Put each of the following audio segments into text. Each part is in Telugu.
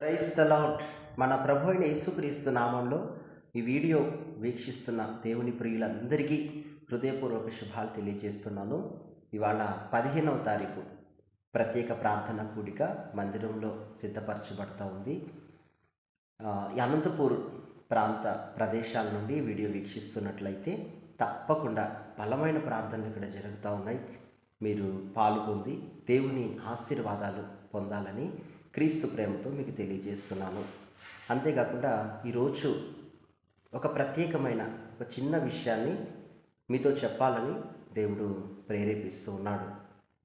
Praise the lord. మన ప్రభు అయిన యేసుక్రీస్తు నామంలో ఈ వీడియో వీక్షిస్తున్న దేవుని ప్రియులందరికీ హృదయపూర్వక శుభాలు తెలియజేస్తున్నాను. ఇవాళ 15వ తారీఖు ప్రత్యేక ప్రార్థన కూడిక మందిరంలో సిద్ధపరచబడతా ఉంది. ఈ అనంతపూర్ ప్రాంత ప్రదేశాల నుండి వీడియో వీక్షిస్తున్నట్లయితే తప్పకుండా బలమైన ప్రార్థనలు ఇక్కడ జరుగుతూ ఉన్నాయి. మీరు పాల్గొంది దేవుని ఆశీర్వాదాలు పొందాలని క్రీస్తు ప్రేమతో మీకు తెలియజేస్తున్నాను. అంతేకాకుండా ఈరోజు ఒక ప్రత్యేకమైన ఒక చిన్న విషయాన్ని మీతో చెప్పాలని దేవుడు ప్రేరేపిస్తూ ఉన్నాడు.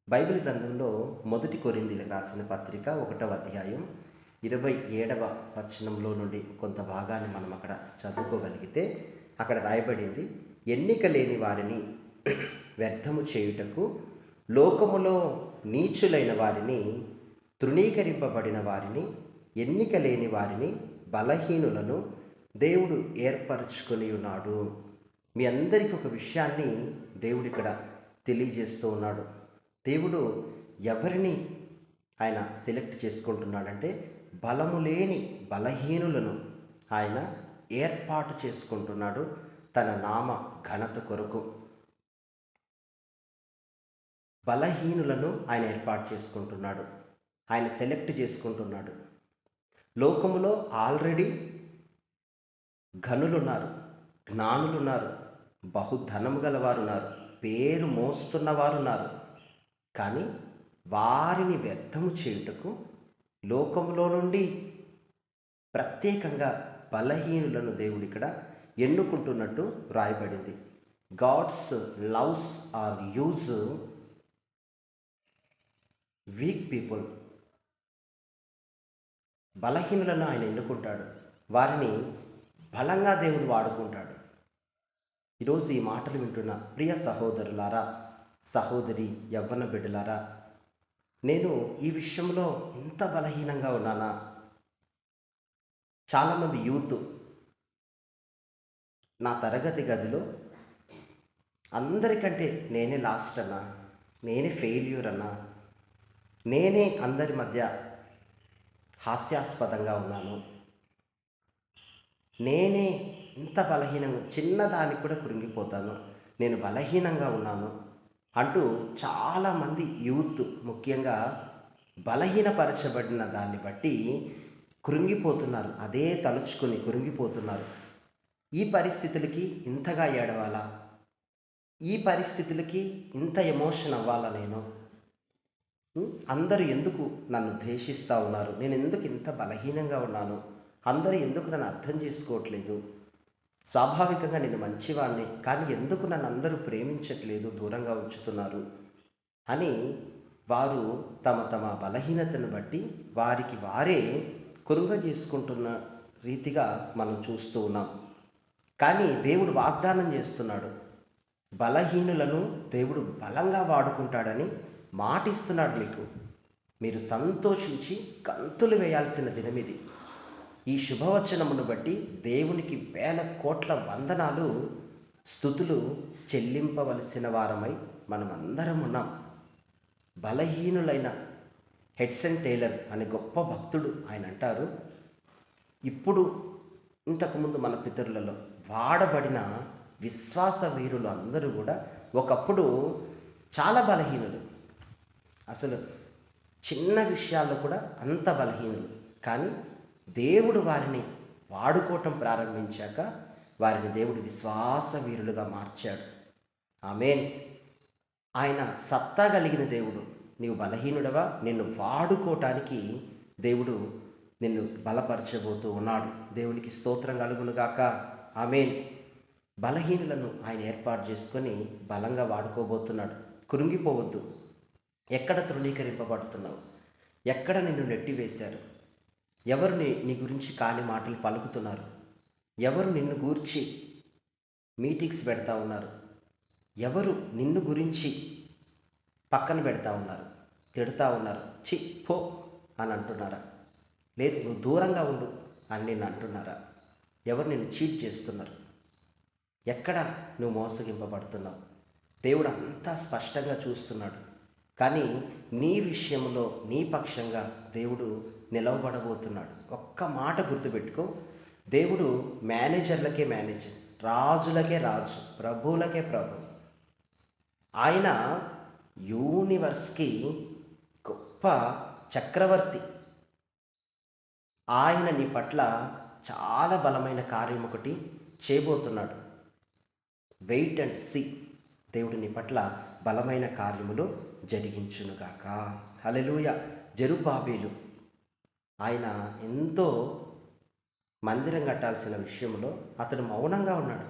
బైబిల్ గ్రంథంలో 1 కొరింథీయులకు రాసిన పత్రిక 1వ అధ్యాయం 27వ వచనంలో నుండి కొంత భాగాన్ని మనం అక్కడ చదువుకోగలిగితే అక్కడ రాయబడింది, ఎన్నిక లేని వారిని వ్యర్థము చేయుటకు, లోకములో నీచులైన వారిని, తృణీకరింపబడిన వారిని, ఎన్నిక లేని వారిని, బలహీనులను దేవుడు ఏర్పరచుకొని ఉన్నాడు. మీ అందరికీ ఒక విషయాన్ని దేవుడు ఇక్కడ తెలియజేస్తూ ఉన్నాడు. దేవుడు ఎవరిని ఆయన సెలెక్ట్ చేసుకుంటున్నాడంటే బలము లేని బలహీనులను ఆయన ఏర్పాటు చేసుకుంటున్నాడు తన నామ ఘనత కొరకు. బలహీనులను ఆయన ఏర్పాటు చేసుకుంటున్నాడు, ఆయన సెలెక్ట్ చేసుకుంటున్నాడు. లోకములో ఆల్రెడీ ఘనులున్నారు, జ్ఞానులున్నారు, బహుధనము గలవారు ఉన్నారు, పేరు మోస్తున్నవారు ఉన్నారు. కానీ వారిని వ్యర్థము చేయుటకు లోకములో నుండి ప్రత్యేకంగా బలహీనులను దేవుడు ఇక్కడ ఎన్నుకుంటున్నట్టు రాయబడింది. God's loves are use weak people. బలహీనులను ఆయన ఎన్నుకుంటాడు, వారిని బలంగా దేవుడు వాడుకుంటాడు. ఈరోజు ఈ మాటలు వింటున్న ప్రియ సహోదరులారా, సహోదరి, యవ్వన బిడ్డలారా, నేను ఈ విషయంలో ఇంత బలహీనంగా ఉన్నానా? చాలామంది యూత్ నా తరగతి గదిలో అందరికంటే నేనే లాస్ట్ అన్నా, నేనే ఫెయిల్యూర్ అన్నా, నేనే అందరి మధ్య హాస్యాస్పదంగా ఉన్నాను, నేనే ఇంత బలహీనంగా, చిన్నదానికి కూడా కృంగిపోతాను, నేను బలహీనంగా ఉన్నాను అంటూ చాలామంది యూత్ ముఖ్యంగా బలహీనపరచబడిన దాన్ని బట్టి కృంగిపోతున్నారు. అదే తలుచుకొని కృంగిపోతున్నారు. ఈ పరిస్థితులకి ఇంతగా ఏడవాలా? ఈ పరిస్థితులకి ఇంత ఎమోషన్ అవ్వాలా? నేను అందరూ ఎందుకు నన్ను ద్వేషిస్తూ ఉన్నారు? నేను ఎందుకు ఇంత బలహీనంగా ఉన్నాను? అందరూ ఎందుకు నన్ను అర్థం చేసుకోవట్లేదు? స్వాభావికంగా నేను మంచివాడిని, కానీ ఎందుకు నన్ను అందరూ ప్రేమించట్లేదు, దూరంగా ఉంచుతున్నారు అని వారు తమ తమ బలహీనతను బట్టి వారికి వారే చేసుకుంటున్న రీతిగా మనం చూస్తూ ఉన్నాం. కానీ దేవుడు వాగ్దానం చేస్తున్నాడు, బలహీనులను దేవుడు బలంగా వాడుకుంటాడని మాటిస్తున్నాడు మీకు. మీరు సంతోషించి గంతులు వేయాల్సిన దినమిది. ఈ శుభవచనమును బట్టి దేవునికి వేల కోట్ల వందనాలు, స్తుతులు చెల్లింపవలసిన వారమై మనమందరం ఉన్నాం. బలహీనులైన హెడ్సన్ టేలర్ అనే గొప్ప భక్తుడు ఆయన అంటారు, ఇప్పుడు ఇంతకుముందు మన పితరులలో వాడబడిన విశ్వాస వీరులు అందరూ కూడా ఒకప్పుడు చాలా బలహీనులు, అసలు చిన్న విషయాల్లో కూడా అంత బలహీనులు. కానీ దేవుడు వారిని వాడుకోవటం ప్రారంభించాక వారిని దేవుడు విశ్వాస వీరులుగా మార్చాడు. ఆమేన్. ఆయన సత్తా కలిగిన దేవుడు. నీవు బలహీనుడవా? నిన్ను వాడుకోవటానికి దేవుడు నిన్ను బలపరచబోతూ ఉన్నాడు. దేవునికి స్తోత్రం కలుగునుగాక. ఆమేన్. బలహీనులను ఆయన ఏర్పాటు చేసుకొని బలంగా వాడుకోబోతున్నాడు. కృంగిపోవద్దు. ఎక్కడ తృణీకరింపబడుతున్నావు? ఎక్కడ నిన్ను నెట్టివేశారు? ఎవరు నీ గురించి కాని మాటలు పలుకుతున్నారు? ఎవరు నిన్ను గూర్చి మీటింగ్స్ పెడతా ఉన్నారు? ఎవరు నిన్ను గురించి పక్కన పెడతా ఉన్నారు, తిడతా ఉన్నారు, చి పో అని అంటున్నారా? లేదు నువ్వు దూరంగా ఉండు అని నిన్ను అంటున్నారా? ఎవరు నిన్ను చీట్ చేస్తున్నారు? ఎక్కడ నువ్వు మోసగింపబడుతున్నావు? దేవుడు అంతా స్పష్టంగా చూస్తున్నాడు. కానీ నీ విషయంలో నీ పక్షంగా దేవుడు నిలవబడబోతున్నాడు. ఒక్క మాట గుర్తుపెట్టుకో, దేవుడు మేనేజర్లకే మేనేజర్, రాజులకే రాజు, ప్రభువులకే ప్రభు. ఆయన యూనివర్స్కి గొప్ప చక్రవర్తి. ఆయన నీ పట్ల చాలా బలమైన కార్యం ఒకటి చేయబోతున్నాడు. Wait and see. దేవుడు నీ పట్ల బలమైన కార్యములు జరిగించునుగాక. హల్లెలూయా. జెరుబ్బాబెలు ఆయన ఎంతో మందిరం కట్టాల్సిన విషయంలో అతడు మౌనంగా ఉన్నాడు.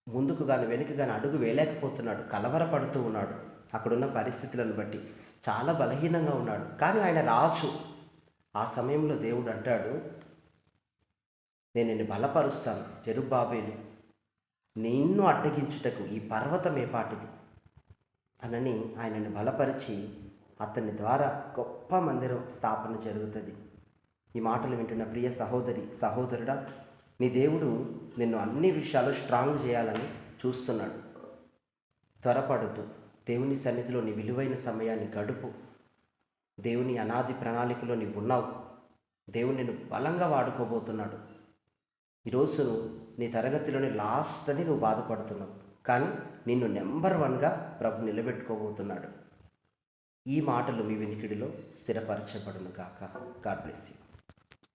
ముందుకు గాని వెనుక గాని అడుగు వేయలేకపోతున్నాడు. కలవరపడుతూ ఉన్నాడు. అక్కడున్న పరిస్థితులను బట్టి చాలా బలహీనంగా ఉన్నాడు. కానీ ఆయన రాజు. ఆ సమయంలో దేవుడు అంటాడు, నేను నిన్ను బలపరుస్తాను జెరుబ్బాబెలు, నిన్ను అడ్డగించుటకు ఈ పర్వతం ఏపాటిది అనని ఆయనను బలపరిచి అతని ద్వారా గొప్ప మందిరం స్థాపన జరుగుతుంది. ఈ మాటలు వింటున్న ప్రియ సహోదరి సహోదరుడా, నీ దేవుడు నిన్ను అన్ని విషయాలు స్ట్రాంగ్ చేయాలని చూస్తున్నాడు. త్వరపడుతూ దేవుని సన్నిధిలో నీ విలువైన సమయాన్ని గడుపు. దేవుని అనాది ప్రణాళికలో నీవు ఉన్నావు. దేవుడు నిన్ను బలంగా వాడుకోబోతున్నాడు. ఈరోజు నీ తరగతిలోని లాస్ట్ అని నువ్వు బాధపడుతున్నావు, కానీ నిన్ను నెంబర్ 1గా ప్రభు నిలబెట్టుకోబోతున్నాడు. ఈ మాటలు మీ వినికిడిలో స్థిరపరచబడును గాక. God bless you.